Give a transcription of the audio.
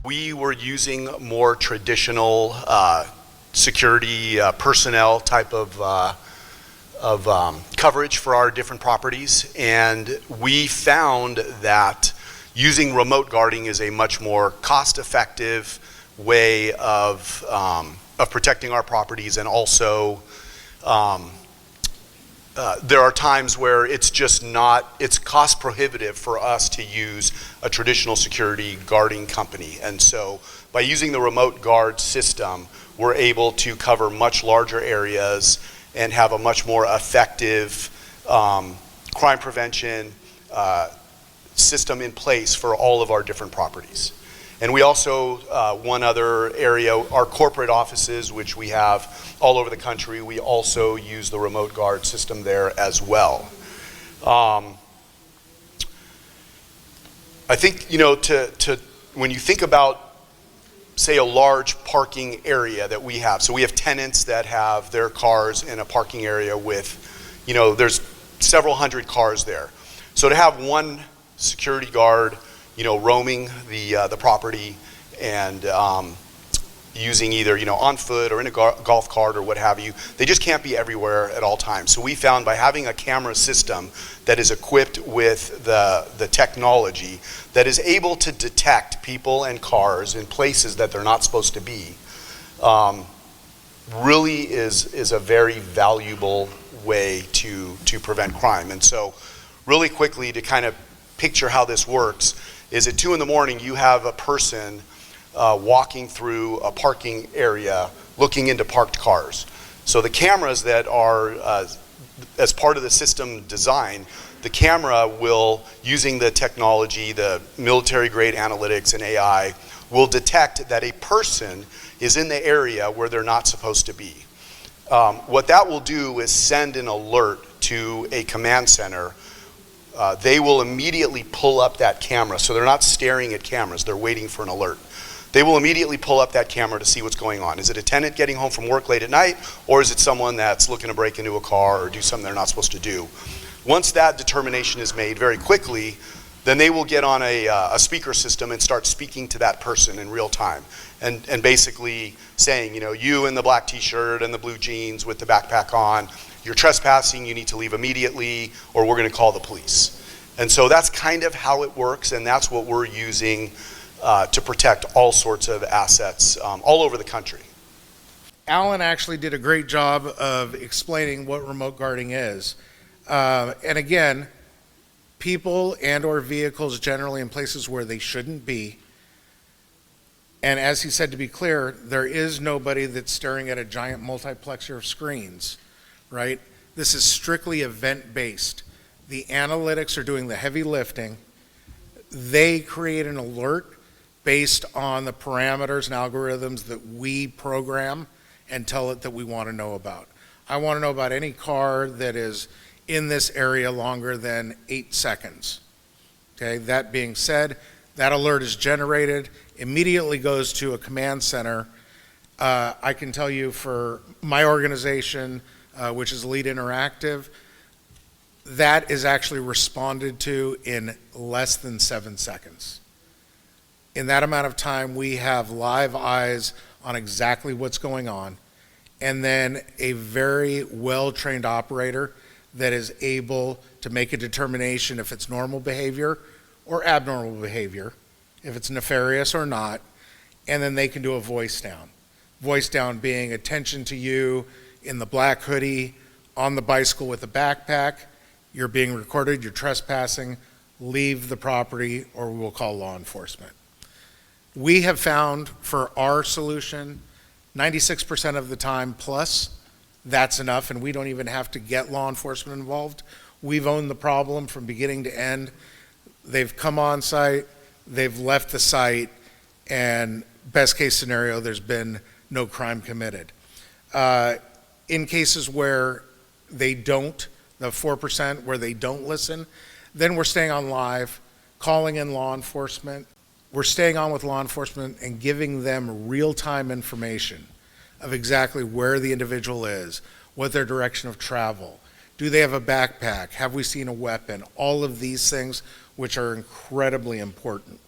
We were using more traditional security personnel type of coverage for our different properties, and we found that using remote guarding is a much more cost-effective way of protecting our properties, and also there are times where it's cost prohibitive for us to use a traditional security guarding company. And so by using the remote guard system, we're able to cover much larger areas and have a much more effective crime prevention system in place for all of our different properties. And we also, one other area, our corporate offices, which we have all over the country, we also use the remote guard system there as well. I think, when you think about, say, a large parking area that we have, so we have tenants that have their cars in a parking area with, there's several hundred cars there. So to have one security guard roaming the property and using either on foot or in a golf cart or what have you, they just can't be everywhere at all times. So we found by having a camera system that is equipped with the technology that is able to detect people and cars in places that they're not supposed to be, really is a very valuable way to prevent crime. And so really quickly, to kind of picture how this works, is at 2 in the morning you have a person walking through a parking area looking into parked cars. So the cameras that are, as part of the system design, the camera will, using the technology, the military grade analytics and AI, will detect that a person is in the area where they're not supposed to be. What that will do is send an alert to a command center. They will immediately pull up that camera. So they're not staring at cameras, they're waiting for an alert. They will immediately pull up that camera to see what's going on. Is it a tenant getting home from work late at night, or is it someone that's looking to break into a car or do something they're not supposed to do? Once that determination is made very quickly, then they will get on a speaker system and start speaking to that person in real time. And basically saying, you in the black t-shirt and the blue jeans with the backpack on, you're trespassing, you need to leave immediately, or we're gonna call the police. And so that's kind of how it works, and that's what we're using to protect all sorts of assets all over the country. Alan actually did a great job of explaining what remote guarding is. And again, people and or vehicles generally in places where they shouldn't be. And as he said, to be clear, there is nobody that's staring at a giant multiplexer of screens, right? This is strictly event-based. The analytics are doing the heavy lifting. They create an alert based on the parameters and algorithms that we program and tell it that we want to know about. I want to know about any car that is in this area longer than 8 seconds. Okay, that being said, that alert is generated, immediately goes to a command center. I can tell you for my organization, which is Lead Interactive, that is actually responded to in less than 7 seconds. In that amount of time, we have live eyes on exactly what's going on, and then a very well-trained operator that is able to make a determination if it's normal behavior or abnormal behavior, if it's nefarious or not, and then they can do a voice down. Voice down being attention to you in the black hoodie, on the bicycle with a backpack, you're being recorded, you're trespassing, leave the property or we will call law enforcement. We have found for our solution, 96% of the time plus, that's enough, and we don't even have to get law enforcement involved. We've owned the problem from beginning to end. They've come on site, they've left the site, and best case scenario, there's been no crime committed. In cases where they don't, the 4% where they don't listen, then we're staying on live, calling in law enforcement. We're staying on with law enforcement and giving them real-time information of exactly where the individual is, what their direction of travel, do they have a backpack, have we seen a weapon, all of these things which are incredibly important.